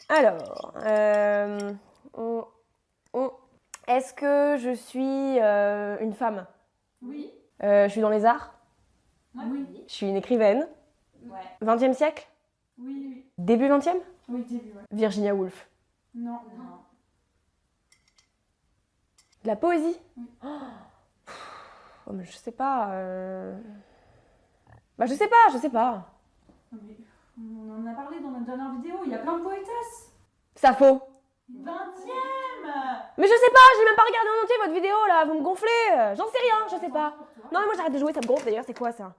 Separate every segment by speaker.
Speaker 1: Alors, on- on- est-ce que je suis une femme?
Speaker 2: Oui.
Speaker 1: Je suis dans les arts?
Speaker 2: Oui.
Speaker 1: Je suis une écrivaine?
Speaker 2: Ouais.
Speaker 1: 20e siècle?
Speaker 2: Oui.
Speaker 1: Début 20e?
Speaker 2: Oui, début, ouais.
Speaker 1: Virginia Woolf.
Speaker 2: Non.
Speaker 1: De la poésie?
Speaker 2: Oui.
Speaker 1: Oh, mais je sais pas. Bah, je sais pas.
Speaker 2: Mais on en a parlé dans notre dernière vidéo, il y a plein de poétesses.
Speaker 1: Sappho.
Speaker 2: 20e.
Speaker 1: Mais je sais pas, j'ai même pas regardé en entier votre vidéo là, vous me gonflez. J'en sais rien, je sais pas. Non, mais moi j'arrête de jouer, ça me gonfle d'ailleurs, c'est quoi ça?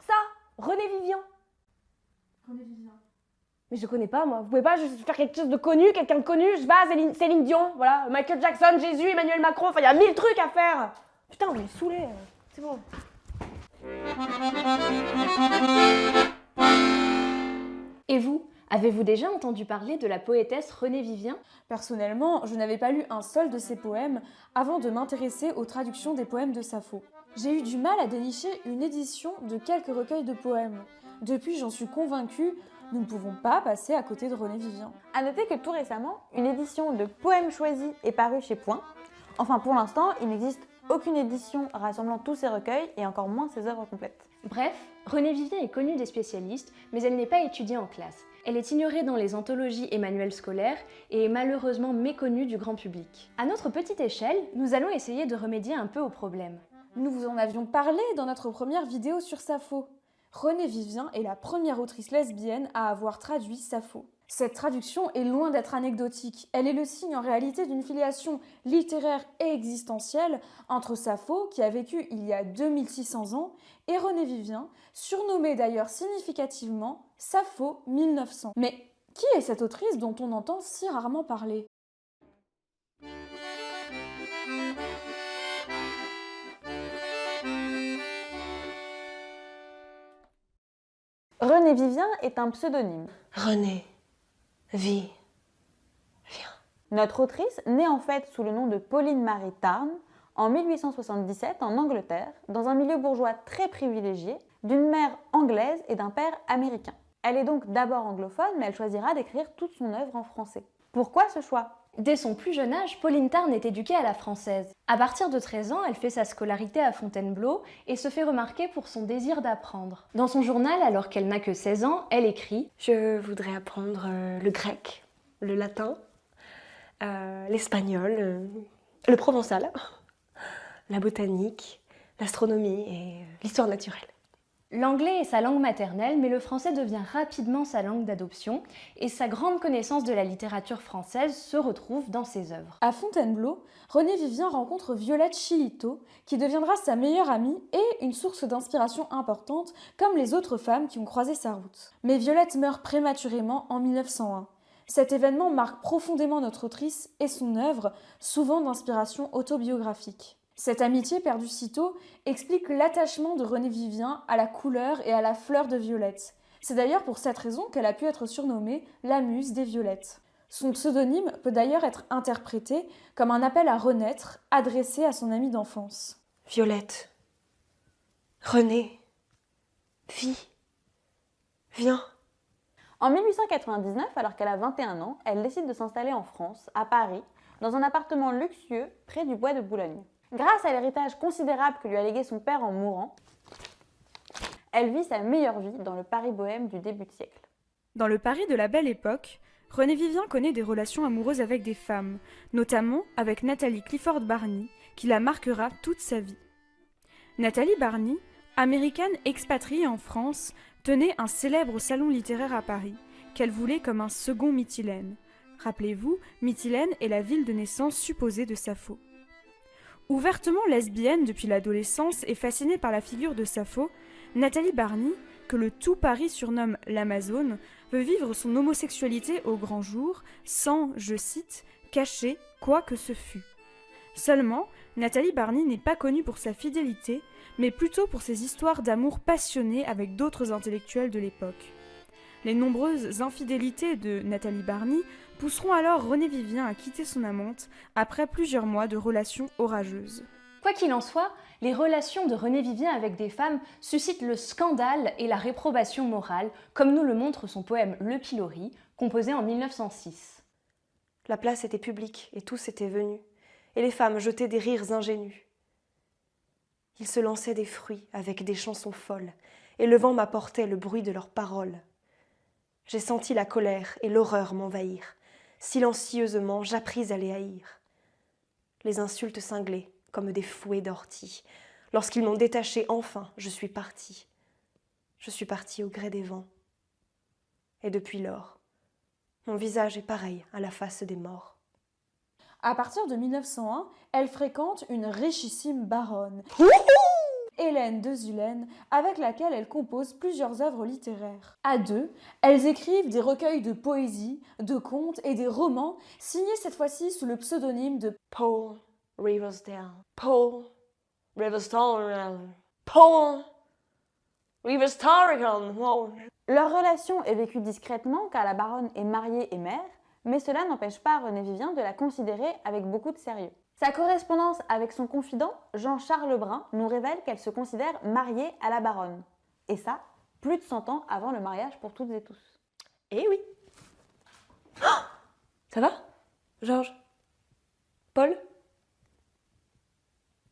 Speaker 1: Ça, René Vivian.
Speaker 2: René Vivian.
Speaker 1: Mais je connais pas moi, vous pouvez pas juste faire quelque chose de connu, quelqu'un de connu, je sais pas, Céline Dion, voilà, Michael Jackson, Jésus, Emmanuel Macron, enfin il y a 1000 trucs à faire. Putain, vous me saoulez, c'est bon.
Speaker 3: Et vous, avez-vous déjà entendu parler de la poétesse René Vivian?
Speaker 2: Personnellement, je n'avais pas lu un seul de ses poèmes avant de m'intéresser aux traductions des poèmes de Sappho. J'ai eu du mal à dénicher une édition de quelques recueils de poèmes. Depuis, j'en suis convaincue, nous ne pouvons pas passer à côté de René Vivian.
Speaker 4: A noter que tout récemment, une édition de poèmes choisis est parue chez Point. Enfin, pour l'instant, il n'existe aucune édition rassemblant tous ces recueils et encore moins ses œuvres complètes.
Speaker 3: Bref, René Vivian est connue des spécialistes, mais elle n'est pas étudiée en classe. Elle est ignorée dans les anthologies et manuels scolaires et est malheureusement méconnue du grand public. À notre petite échelle, nous allons essayer de remédier un peu au problème.
Speaker 2: Nous vous en avions parlé dans notre première vidéo sur Sappho. René Vivian est la première autrice lesbienne à avoir traduit Sappho. Cette traduction est loin d'être anecdotique. Elle est le signe en réalité d'une filiation littéraire et existentielle entre Sappho, qui a vécu il y a 2600 ans, et René Vivian, surnommée d'ailleurs significativement Sappho 1900. Mais qui est cette autrice dont on entend si rarement parler ?
Speaker 4: René Vivian est un pseudonyme.
Speaker 1: René, Vivian.
Speaker 4: Notre autrice naît en fait sous le nom de Pauline Marie Tarn en 1877 en Angleterre, dans un milieu bourgeois très privilégié, d'une mère anglaise et d'un père américain. Elle est donc d'abord anglophone, mais elle choisira d'écrire toute son œuvre en français. Pourquoi ce choix ?
Speaker 3: Dès son plus jeune âge, Pauline Tarn est éduquée à la française. À partir de 13 ans, elle fait sa scolarité à Fontainebleau et se fait remarquer pour son désir d'apprendre. Dans son journal, alors qu'elle n'a que 16 ans, elle écrit «
Speaker 1: Je voudrais apprendre le grec, le latin, l'espagnol, le provençal, la botanique, l'astronomie et l'histoire naturelle. »
Speaker 3: L'anglais est sa langue maternelle, mais le français devient rapidement sa langue d'adoption et sa grande connaissance de la littérature française se retrouve dans ses œuvres.
Speaker 2: À Fontainebleau, René Vivian rencontre Violette Chilito, qui deviendra sa meilleure amie et une source d'inspiration importante, comme les autres femmes qui ont croisé sa route. Mais Violette meurt prématurément en 1901. Cet événement marque profondément notre autrice et son œuvre, souvent d'inspiration autobiographique. Cette amitié perdue si tôt explique l'attachement de René Vivian à la couleur et à la fleur de violette. C'est d'ailleurs pour cette raison qu'elle a pu être surnommée la muse des violettes. Son pseudonyme peut d'ailleurs être interprété comme un appel à renaître adressé à son amie d'enfance.
Speaker 1: Violette, René, viens.
Speaker 4: En 1899, alors qu'elle a 21 ans, elle décide de s'installer en France, à Paris, dans un appartement luxueux près du bois de Boulogne. Grâce à l'héritage considérable que lui a légué son père en mourant, elle vit sa meilleure vie dans le Paris bohème du début de siècle.
Speaker 5: Dans le Paris de la Belle Époque, René Vivian connaît des relations amoureuses avec des femmes, notamment avec Nathalie Clifford Barney, qui la marquera toute sa vie. Nathalie Barney, américaine expatriée en France, tenait un célèbre salon littéraire à Paris, qu'elle voulait comme un second Mytilène. Rappelez-vous, Mytilène est la ville de naissance supposée de Sappho. Ouvertement lesbienne depuis l'adolescence et fascinée par la figure de Sappho, Nathalie Barney, que le tout Paris surnomme l'Amazone, veut vivre son homosexualité au grand jour, sans, je cite, cacher quoi que ce fût. Seulement, Nathalie Barney n'est pas connue pour sa fidélité, mais plutôt pour ses histoires d'amour passionnées avec d'autres intellectuels de l'époque. Les nombreuses infidélités de Nathalie Barney pousseront alors René Vivian à quitter son amante après plusieurs mois de relations orageuses.
Speaker 3: Quoi qu'il en soit, les relations de René Vivien avec des femmes suscitent le scandale et la réprobation morale, comme nous le montre son poème Le Pilori, composé en 1906.
Speaker 1: La place était publique et tous étaient venus, et les femmes jetaient des rires ingénus. Ils se lançaient des fruits avec des chansons folles, et le vent m'apportait le bruit de leurs paroles. J'ai senti la colère et l'horreur m'envahir. Silencieusement, j'appris à les haïr. Les insultes cinglées, comme des fouets d'ortie. Lorsqu'ils m'ont détaché, enfin, je suis partie. Je suis partie au gré des vents. Et depuis lors, mon visage est pareil à la face des morts.
Speaker 2: À partir de 1901, elle fréquente une richissime baronne, Hélène de Zulène, avec laquelle elle compose plusieurs œuvres littéraires. À deux, elles écrivent des recueils de poésie, de contes et des romans, signés cette fois-ci sous le pseudonyme de
Speaker 1: Paul Riversdale, Paul Riversdale, Paul Riversdale.
Speaker 4: Leur relation est vécue discrètement car la baronne est mariée et mère, mais cela n'empêche pas René Vivien de la considérer avec beaucoup de sérieux. Sa correspondance avec son confident, Jean-Charles Brun, nous révèle qu'elle se considère mariée à la baronne. Et ça, plus de 100 ans avant le mariage pour toutes et tous.
Speaker 1: Eh oui. Ça va, Georges? Paul?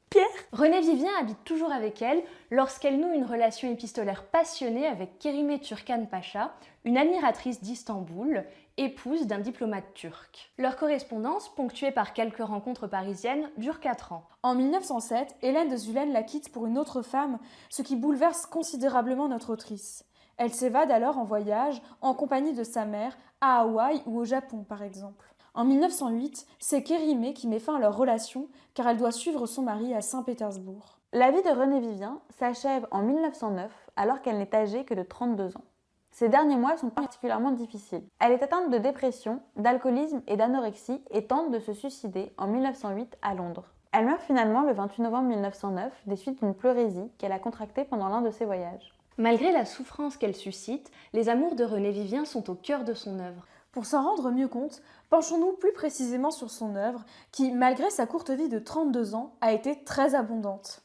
Speaker 1: Pierre?
Speaker 3: René Vivien habite toujours avec elle lorsqu'elle noue une relation épistolaire passionnée avec Kerimé Turkan Pacha, une admiratrice d'Istanbul, épouse d'un diplomate turc. Leur correspondance, ponctuée par quelques rencontres parisiennes, dure 4 ans.
Speaker 2: En 1907, Hélène de Zulène la quitte pour une autre femme, ce qui bouleverse considérablement notre autrice. Elle s'évade alors en voyage, en compagnie de sa mère, à Hawaï ou au Japon par exemple. En 1908, c'est Kérimé qui met fin à leur relation, car elle doit suivre son mari à Saint-Pétersbourg.
Speaker 4: La vie de René Vivien s'achève en 1909 alors qu'elle n'est âgée que de 32 ans. Ces derniers mois sont particulièrement difficiles. Elle est atteinte de dépression, d'alcoolisme et d'anorexie et tente de se suicider en 1908 à Londres. Elle meurt finalement le 28 novembre 1909 des suites d'une pleurésie qu'elle a contractée pendant l'un de ses voyages.
Speaker 3: Malgré la souffrance qu'elle suscite, les amours de René Vivien sont au cœur de son œuvre.
Speaker 2: Pour s'en rendre mieux compte, penchons-nous plus précisément sur son œuvre, qui, malgré sa courte vie de 32 ans, a été très abondante.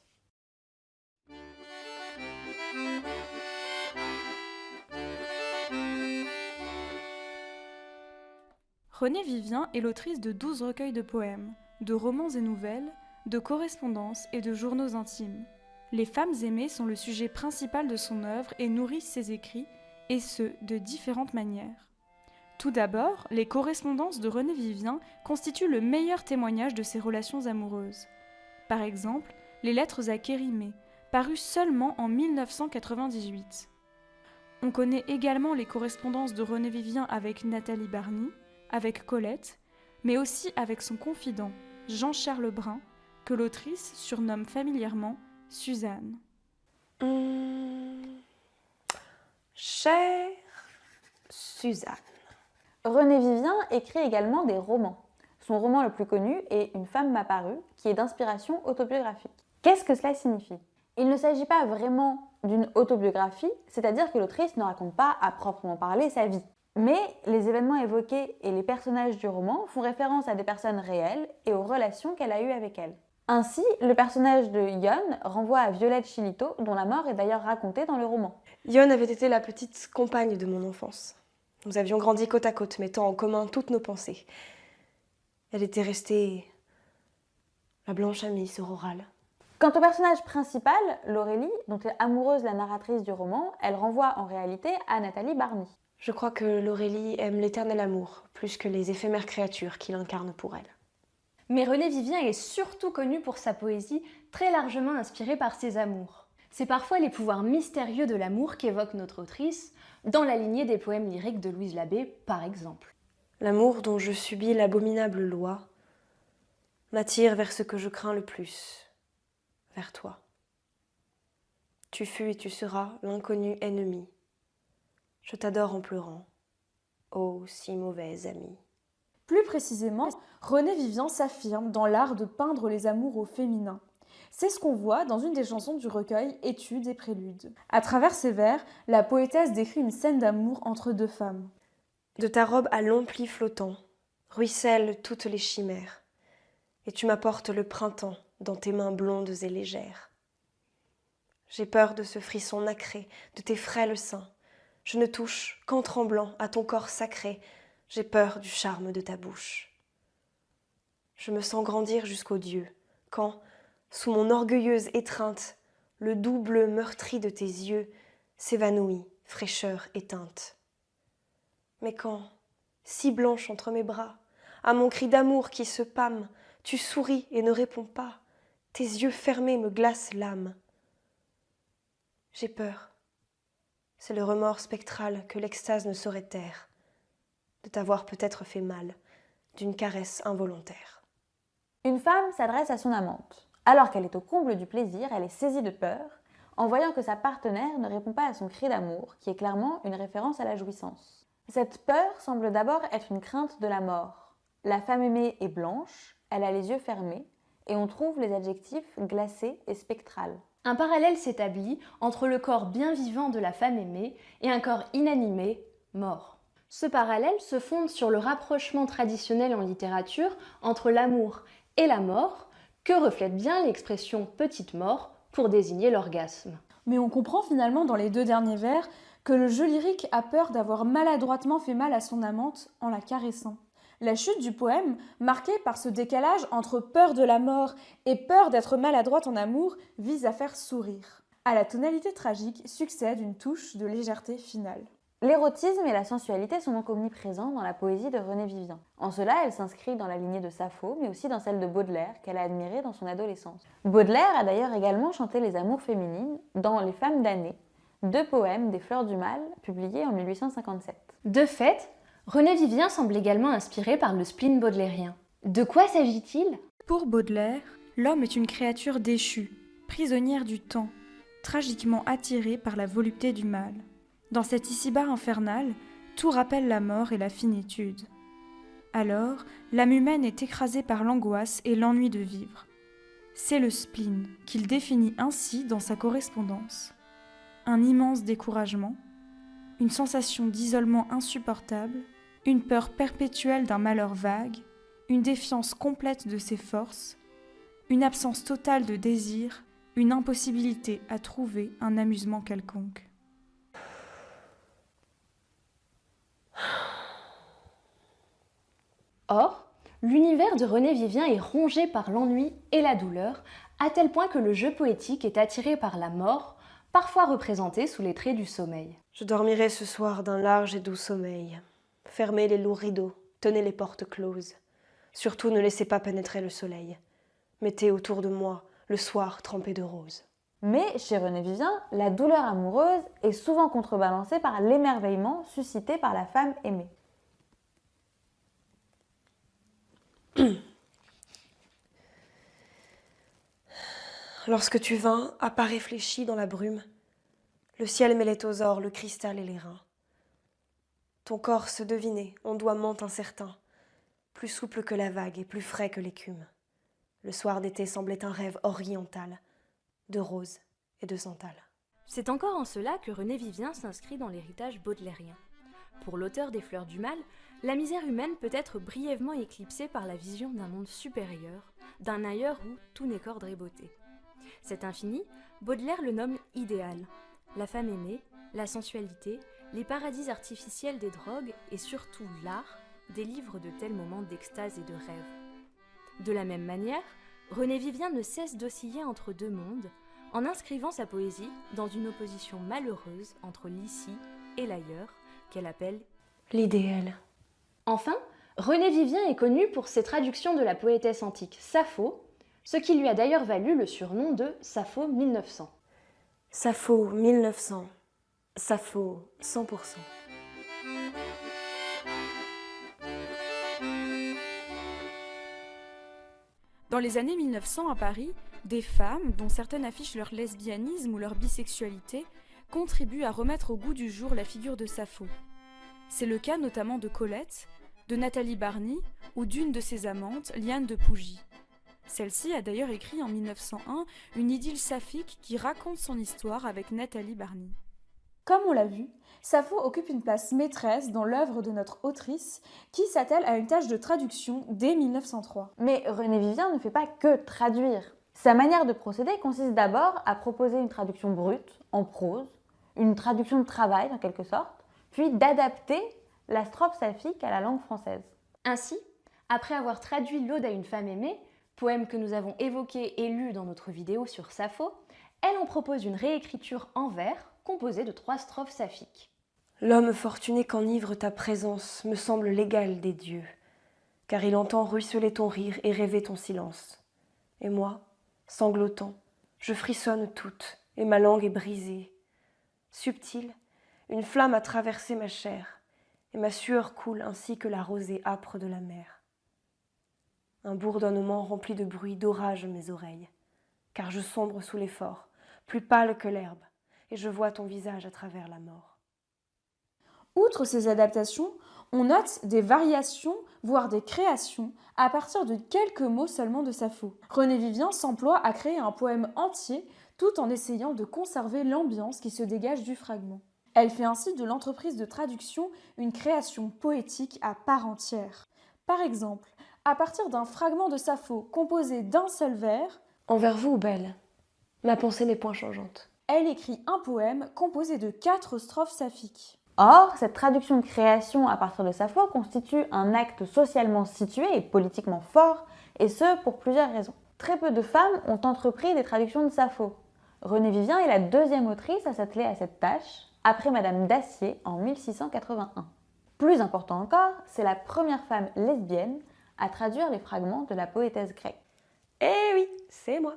Speaker 5: Renée Vivien est l'autrice de 12 recueils de poèmes, de romans et nouvelles, de correspondances et de journaux intimes. Les femmes aimées sont le sujet principal de son œuvre et nourrissent ses écrits, et ce, de différentes manières. Tout d'abord, les correspondances de Renée Vivien constituent le meilleur témoignage de ses relations amoureuses. Par exemple, les lettres à Kérimé, parues seulement en 1998. On connaît également les correspondances de Renée Vivien avec Nathalie Barney, avec Colette, mais aussi avec son confident, Jean-Charles Brun, que l'autrice surnomme familièrement Suzanne.
Speaker 1: Chère Suzanne.
Speaker 4: René Vivien écrit également des romans. Son roman le plus connu est Une femme m'a paru, qui est d'inspiration autobiographique. Qu'est-ce que cela signifie ? Il ne s'agit pas vraiment d'une autobiographie, c'est-à-dire que l'autrice ne raconte pas à proprement parler sa vie. Mais les événements évoqués et les personnages du roman font référence à des personnes réelles et aux relations qu'elle a eues avec elles. Ainsi, le personnage de Yon renvoie à Violette Chilito, dont la mort est d'ailleurs racontée dans le roman.
Speaker 1: Yon avait été la petite compagne de mon enfance. Nous avions grandi côte à côte, mettant en commun toutes nos pensées. Elle était restée la blanche amie sororale.
Speaker 4: Quant au personnage principal, l'Aurélie, dont est amoureuse la narratrice du roman, elle renvoie en réalité à Nathalie Barney.
Speaker 1: Je crois que l'Aurélie aime l'éternel amour, plus que les éphémères créatures qu'il incarne pour elle.
Speaker 3: Mais René Vivien est surtout connu pour sa poésie, très largement inspirée par ses amours. C'est parfois les pouvoirs mystérieux de l'amour qu'évoque notre autrice, dans la lignée des poèmes lyriques de Louise Labbé, par exemple.
Speaker 1: L'amour dont je subis l'abominable loi m'attire vers ce que je crains le plus, vers toi. Tu fus et tu seras l'inconnu ennemi. Je t'adore en pleurant, ô si mauvais ami.
Speaker 2: Plus précisément, René Vivien s'affirme dans l'art de peindre les amours au féminin. C'est ce qu'on voit dans une des chansons du recueil Études et préludes. À travers ses vers, la poétesse décrit une scène d'amour entre deux femmes.
Speaker 1: De ta robe à longs plis flottants ruissellent toutes les chimères, et tu m'apportes le printemps dans tes mains blondes et légères. J'ai peur de ce frisson nacré, de tes frêles seins. Je ne touche qu'en tremblant à ton corps sacré. J'ai peur du charme de ta bouche. Je me sens grandir jusqu'aux dieux, quand, sous mon orgueilleuse étreinte, le doux bleu meurtri de tes yeux s'évanouit, fraîcheur éteinte. Mais quand, si blanche entre mes bras, à mon cri d'amour qui se pâme, tu souris et ne réponds pas, tes yeux fermés me glacent l'âme. J'ai peur, c'est le remords spectral que l'extase ne saurait taire, de t'avoir peut-être fait mal, d'une caresse involontaire.
Speaker 4: Une femme s'adresse à son amante. Alors qu'elle est au comble du plaisir, elle est saisie de peur en voyant que sa partenaire ne répond pas à son cri d'amour, qui est clairement une référence à la jouissance. Cette peur semble d'abord être une crainte de la mort. La femme aimée est blanche, elle a les yeux fermés, et on trouve les adjectifs glacé et spectral.
Speaker 3: Un parallèle s'établit entre le corps bien vivant de la femme aimée et un corps inanimé, mort. Ce parallèle se fonde sur le rapprochement traditionnel en littérature entre l'amour et la mort, que reflète bien l'expression « petite mort » pour désigner l'orgasme.
Speaker 2: Mais on comprend finalement dans les 2 derniers vers que le jeu lyrique a peur d'avoir maladroitement fait mal à son amante en la caressant. La chute du poème, marquée par ce décalage entre peur de la mort et peur d'être maladroite en amour, vise à faire sourire. À la tonalité tragique succède une touche de légèreté finale.
Speaker 4: L'érotisme et la sensualité sont donc omniprésents dans la poésie de Renée Vivien. En cela, elle s'inscrit dans la lignée de Sappho, mais aussi dans celle de Baudelaire, qu'elle a admirée dans son adolescence. Baudelaire a d'ailleurs également chanté les amours féminines dans Les femmes damnées, 2 poèmes des Fleurs du Mal, publiés en 1857.
Speaker 3: De fait, Renée Vivien semble également inspirée par le spleen baudelairien. De quoi s'agit-il ?
Speaker 5: Pour Baudelaire, l'homme est une créature déchue, prisonnière du temps, tragiquement attirée par la volupté du mal. Dans cet ici-bas infernal, tout rappelle la mort et la finitude. Alors, l'âme humaine est écrasée par l'angoisse et l'ennui de vivre. C'est le spleen qu'il définit ainsi dans sa correspondance. Un immense découragement, une sensation d'isolement insupportable, une peur perpétuelle d'un malheur vague, une défiance complète de ses forces, une absence totale de désir, une impossibilité à trouver un amusement quelconque.
Speaker 3: Or, l'univers de Renée Vivien est rongé par l'ennui et la douleur, à tel point que le jeu poétique est attiré par la mort, parfois représentée sous les traits du sommeil.
Speaker 1: Je dormirai ce soir d'un large et doux sommeil. Fermez les lourds rideaux, tenez les portes closes. Surtout ne laissez pas pénétrer le soleil. Mettez autour de moi le soir trempé de roses.
Speaker 4: Mais chez Renée Vivien, la douleur amoureuse est souvent contrebalancée par l'émerveillement suscité par la femme aimée.
Speaker 1: Lorsque tu vins, à pas réfléchi dans la brume, le ciel mêlait aux ors le cristal et les reins. Ton corps se devinait, ondoiement incertain, plus souple que la vague et plus frais que l'écume. Le soir d'été semblait un rêve oriental, de rose et de santal.
Speaker 6: C'est encore en cela que Renée Vivien s'inscrit dans l'héritage baudelairien. Pour l'auteur des Fleurs du Mal, la misère humaine peut être brièvement éclipsée par la vision d'un monde supérieur, d'un ailleurs où tout n'est qu'ordre et beauté. Cet infini, Baudelaire le nomme idéal. La femme aimée, la sensualité, les paradis artificiels des drogues et surtout l'art délivrent de tels moments d'extase et de rêve. De la même manière, Renée Vivien ne cesse d'osciller entre 2 mondes, en inscrivant sa poésie dans une opposition malheureuse entre l'ici et l'ailleurs, qu'elle appelle
Speaker 1: l'idéal.
Speaker 3: Enfin, Renée Vivien est connue pour ses traductions de la poétesse antique Sappho, ce qui lui a d'ailleurs valu le surnom de Sappho 1900.
Speaker 1: Sappho 1900, Sappho 100%.
Speaker 5: Dans les années 1900 à Paris, des femmes, dont certaines affichent leur lesbianisme ou leur bisexualité, contribuent à remettre au goût du jour la figure de Sappho. C'est le cas notamment de Colette, de Nathalie Barney ou d'une de ses amantes, Liane de Pougy. Celle-ci a d'ailleurs écrit en 1901 une idylle saphique qui raconte son histoire avec Nathalie Barney.
Speaker 2: Comme on l'a vu, Sappho occupe une place maîtresse dans l'œuvre de notre autrice qui s'attelle à une tâche de traduction dès 1903.
Speaker 4: Mais Renée Vivien ne fait pas que traduire. Sa manière de procéder consiste d'abord à proposer une traduction brute, en prose, une traduction de travail en quelque sorte, puis d'adapter la strophe saphique à la langue française.
Speaker 3: Ainsi, après avoir traduit l'Ode à une femme aimée, poème que nous avons évoqué et lu dans notre vidéo sur Sappho, elle en propose une réécriture en vers composée de 3 strophes saphiques.
Speaker 1: L'homme fortuné qu'enivre ta présence me semble l'égal des dieux, car il entend ruisseler ton rire et rêver ton silence. Et moi, sanglotant, je frissonne toute, et ma langue est brisée. Subtile, une flamme a traversé ma chair, et ma sueur coule ainsi que la rosée âpre de la mer. Un bourdonnement rempli de bruit d'orage mes oreilles, car je sombre sous l'effort, plus pâle que l'herbe, et je vois ton visage à travers la mort.
Speaker 2: Outre ces adaptations, on note des variations, voire des créations, à partir de quelques mots seulement de Sappho. René Vivien s'emploie à créer un poème entier, tout en essayant de conserver l'ambiance qui se dégage du fragment. Elle fait ainsi de l'entreprise de traduction une création poétique à part entière. Par exemple, à partir d'un fragment de Sappho composé d'un seul vers,
Speaker 1: Envers vous, belle, ma pensée n'est point changeante.
Speaker 2: elle écrit un poème composé de 4 strophes saphiques.
Speaker 4: Or, cette traduction de création à partir de Sappho constitue un acte socialement situé et politiquement fort, et ce pour plusieurs raisons. Très peu de femmes ont entrepris des traductions de Sappho. Renée Vivien est la deuxième autrice à s'atteler à cette tâche, après Madame Dacier en 1681. Plus important encore, c'est la première femme lesbienne à traduire les fragments de la poétesse grecque.
Speaker 1: Eh oui, c'est moi.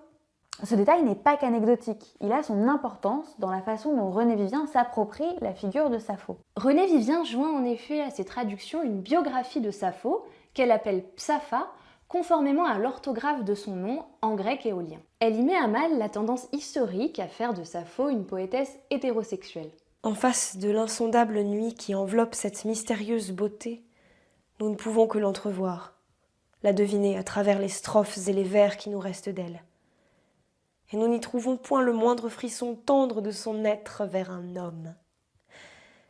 Speaker 4: Ce détail n'est pas qu'anecdotique, il a son importance dans la façon dont Renée Vivien s'approprie la figure de Sappho.
Speaker 3: Renée Vivien joint en effet à ses traductions une biographie de Sappho, qu'elle appelle Psapha, conformément à l'orthographe de son nom en grec éolien. Elle y met à mal la tendance historique à faire de Sappho une poétesse hétérosexuelle.
Speaker 1: En face de l'insondable nuit qui enveloppe cette mystérieuse beauté, nous ne pouvons que l'entrevoir, la deviner à travers les strophes et les vers qui nous restent d'elle. Et nous n'y trouvons point le moindre frisson tendre de son être vers un homme.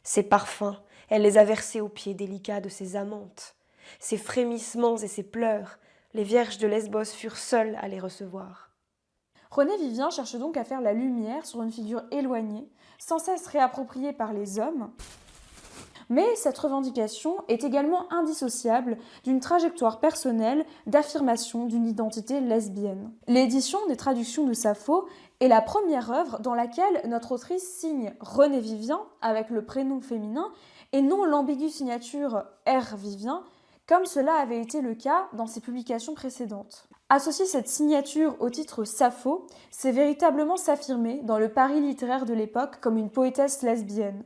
Speaker 1: Ses parfums, elle les a versés aux pieds délicats de ses amantes. Ses frémissements et ses pleurs, les vierges de Lesbos furent seules à les recevoir.
Speaker 2: René Vivien cherche donc à faire la lumière sur une figure éloignée, sans cesse réappropriée par les hommes. Mais cette revendication est également indissociable d'une trajectoire personnelle d'affirmation d'une identité lesbienne. L'édition des traductions de Sappho est la première œuvre dans laquelle notre autrice signe René Vivien avec le prénom féminin et non l'ambiguë signature R. Vivien, comme cela avait été le cas dans ses publications précédentes. Associer cette signature au titre Sappho, c'est véritablement s'affirmer dans le Paris littéraire de l'époque comme une poétesse lesbienne.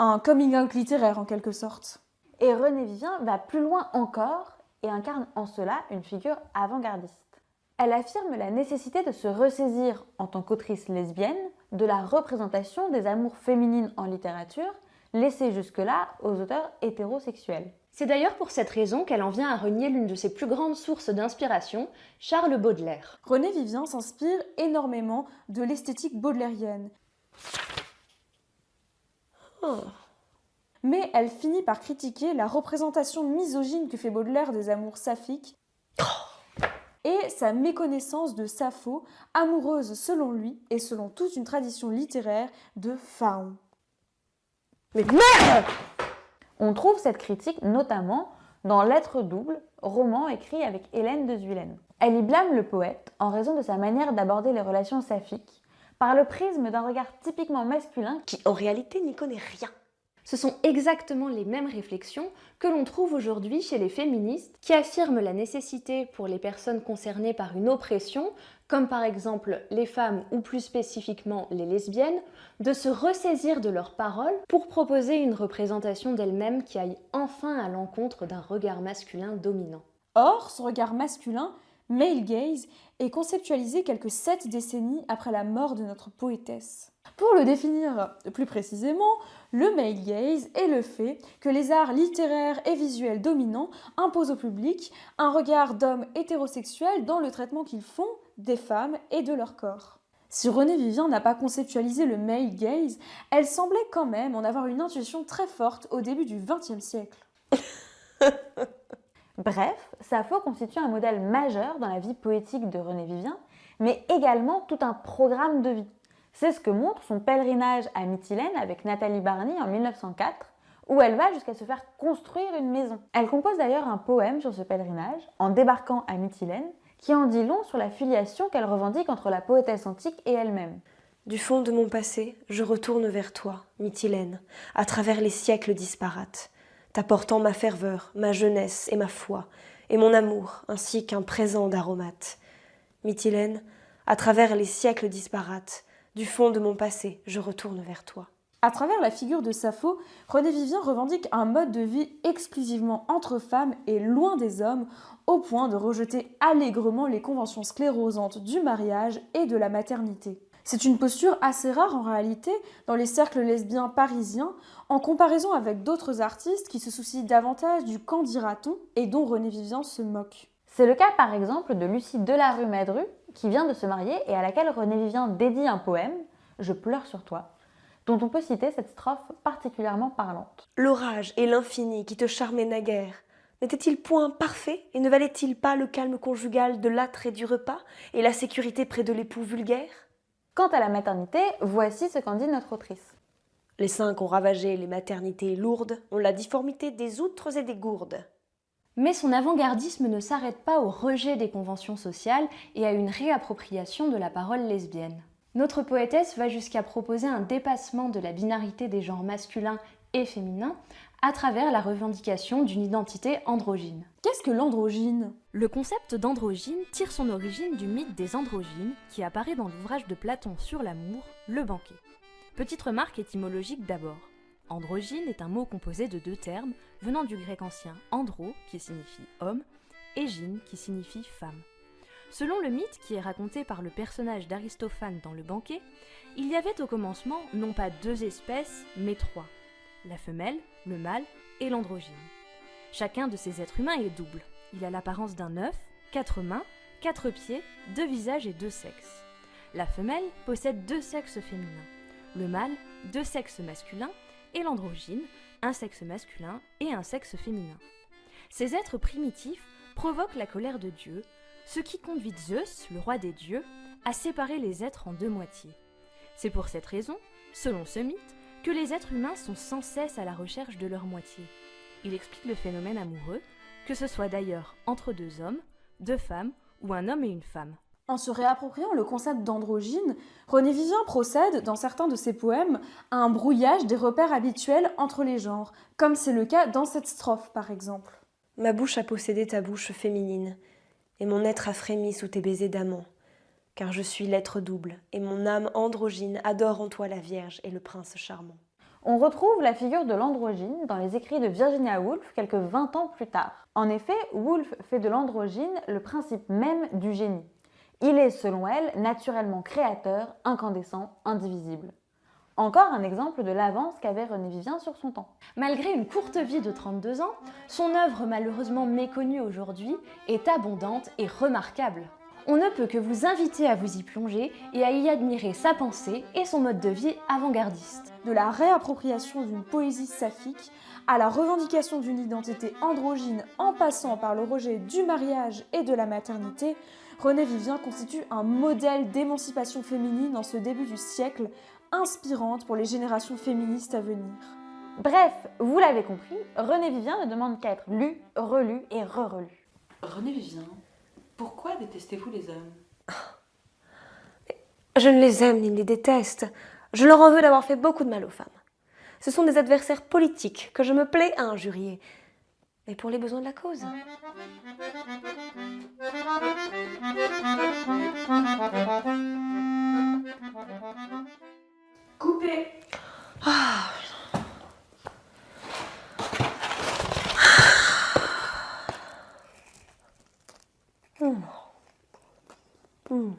Speaker 2: Un coming out littéraire en quelque sorte.
Speaker 4: Et Renée Vivien va plus loin encore et incarne en cela une figure avant-gardiste. Elle affirme la nécessité de se ressaisir en tant qu'autrice lesbienne de la représentation des amours féminines en littérature, laissée jusque-là aux auteurs hétérosexuels.
Speaker 3: C'est d'ailleurs pour cette raison qu'elle en vient à renier l'une de ses plus grandes sources d'inspiration, Charles Baudelaire.
Speaker 2: René Vivien s'inspire énormément de l'esthétique baudelairienne. Mais elle finit par critiquer la représentation misogyne que fait Baudelaire des amours saphiques et sa méconnaissance de Sappho, amoureuse selon lui et selon toute une tradition littéraire de Phaon.
Speaker 1: Mais merde!
Speaker 4: On trouve cette critique notamment dans Lettres doubles, roman écrit avec Hélène de Zuylène. Elle y blâme le poète en raison de sa manière d'aborder les relations saphiques, par le prisme d'un regard typiquement masculin
Speaker 1: Qui en réalité n'y connaît rien.
Speaker 3: Ce sont exactement les mêmes réflexions que l'on trouve aujourd'hui chez les féministes qui affirment la nécessité pour les personnes concernées par une oppression, comme par exemple les femmes ou plus spécifiquement les lesbiennes, de se ressaisir de leurs paroles pour proposer une représentation d'elles-mêmes qui aille enfin à l'encontre d'un regard masculin dominant.
Speaker 2: Or, ce regard masculin, male gaze, est conceptualisé quelques 7 décennies après la mort de notre poétesse. Pour le définir plus précisément, le male gaze est le fait que les arts littéraires et visuels dominants imposent au public un regard d'hommes hétérosexuels dans le traitement qu'ils font des femmes et de leur corps. Si Renée Vivien n'a pas conceptualisé le male gaze, elle semblait quand même en avoir une intuition très forte au début du XXe siècle.
Speaker 4: Bref, Sappho constitue un modèle majeur dans la vie poétique de Renée Vivien, mais également tout un programme de vie. C'est ce que montre son pèlerinage à Mytilène avec Nathalie Barney en 1904, où elle va jusqu'à se faire construire une maison. Elle compose d'ailleurs un poème sur ce pèlerinage, en débarquant à Mytilène, qui en dit long sur la filiation qu'elle revendique entre la poétesse antique et elle-même.
Speaker 1: Du fond de mon passé, je retourne vers toi, Mytilène, à travers les siècles disparates, t'apportant ma ferveur, ma jeunesse et ma foi, et mon amour, ainsi qu'un présent d'aromates. Mytilène, à travers les siècles disparates, du fond de mon passé, je retourne vers toi.
Speaker 2: À travers la figure de Sappho, René Vivien revendique un mode de vie exclusivement entre femmes et loin des hommes, au point de rejeter allègrement les conventions sclérosantes du mariage et de la maternité. C'est une posture assez rare en réalité dans les cercles lesbiens parisiens, en comparaison avec d'autres artistes qui se soucient davantage du qu'en dira-t-on et dont René Vivien se moque.
Speaker 4: C'est le cas par exemple de Lucie Delarue-Madru, qui vient de se marier et à laquelle René Vivien dédie un poème, Je pleure sur toi, dont on peut citer cette strophe particulièrement parlante.
Speaker 1: L'orage et l'infini qui te charmaient naguère, n'était-il point parfait et ne valait-il pas le calme conjugal de l'âtre et du repas et la sécurité près de l'époux vulgaire?
Speaker 4: Quant à la maternité, voici ce qu'en dit notre autrice.
Speaker 1: Les seins qu'ont ravagé les maternités lourdes ont la difformité des outres et des gourdes.
Speaker 3: Mais son avant-gardisme ne s'arrête pas au rejet des conventions sociales et à une réappropriation de la parole lesbienne. Notre poétesse va jusqu'à proposer un dépassement de la binarité des genres masculins et féminins à travers la revendication d'une identité androgyne.
Speaker 2: Qu'est-ce que l'androgyne ?
Speaker 6: Le concept d'androgyne tire son origine du mythe des androgynes qui apparaît dans l'ouvrage de Platon sur l'amour, Le Banquet. Petite remarque étymologique d'abord. Androgyne est un mot composé de deux termes venant du grec ancien andro, qui signifie homme, et gyne, qui signifie femme. Selon le mythe qui est raconté par le personnage d'Aristophane dans Le Banquet, il y avait au commencement non pas deux espèces, mais trois. La femelle, le mâle et l'androgyne. Chacun de ces êtres humains est double. Il a l'apparence d'un œuf, 4 mains, 4 pieds, 2 visages et 2 sexes. La femelle possède 2 sexes féminins. Le mâle, 2 sexes masculins, et l'androgyne, un sexe masculin et un sexe féminin. Ces êtres primitifs provoquent la colère de Dieu, ce qui conduit Zeus, le roi des dieux, à séparer les êtres en deux moitiés. C'est pour cette raison, selon ce mythe, que les êtres humains sont sans cesse à la recherche de leur moitié. Il explique le phénomène amoureux, que ce soit d'ailleurs entre deux hommes, deux femmes ou un homme et une femme.
Speaker 2: En se réappropriant le concept d'androgyne, René Vivien procède, dans certains de ses poèmes, à un brouillage des repères habituels entre les genres, comme c'est le cas dans cette strophe par exemple.
Speaker 1: Ma bouche a possédé ta bouche féminine, et mon être a frémi sous tes baisers d'amant, car je suis l'être double, et mon âme androgyne adore en toi la Vierge et le prince charmant.
Speaker 4: On retrouve la figure de l'androgyne dans les écrits de Virginia Woolf quelques 20 ans plus tard. En effet, Woolf fait de l'androgyne le principe même du génie. Il est, selon elle, naturellement créateur, incandescent, indivisible. Encore un exemple de l'avance qu'avait René Vivien sur son temps.
Speaker 3: Malgré une courte vie de 32 ans, son œuvre malheureusement méconnue aujourd'hui est abondante et remarquable. On ne peut que vous inviter à vous y plonger et à y admirer sa pensée et son mode de vie avant-gardiste.
Speaker 2: De la réappropriation d'une poésie saphique à la revendication d'une identité androgyne en passant par le rejet du mariage et de la maternité, René Vivien constitue un modèle d'émancipation féminine en ce début du siècle, inspirante pour les générations féministes à venir.
Speaker 4: Bref, vous l'avez compris, René Vivien ne demande qu'à être lu, relu et re-relu.
Speaker 7: René Vivien, pourquoi détestez-vous les hommes ?
Speaker 1: Je ne les aime ni ne les déteste. Je leur en veux d'avoir fait beaucoup de mal aux femmes. Ce sont des adversaires politiques que je me plais à injurier, mais pour les besoins de la cause.
Speaker 7: Coupé.
Speaker 1: Mmh.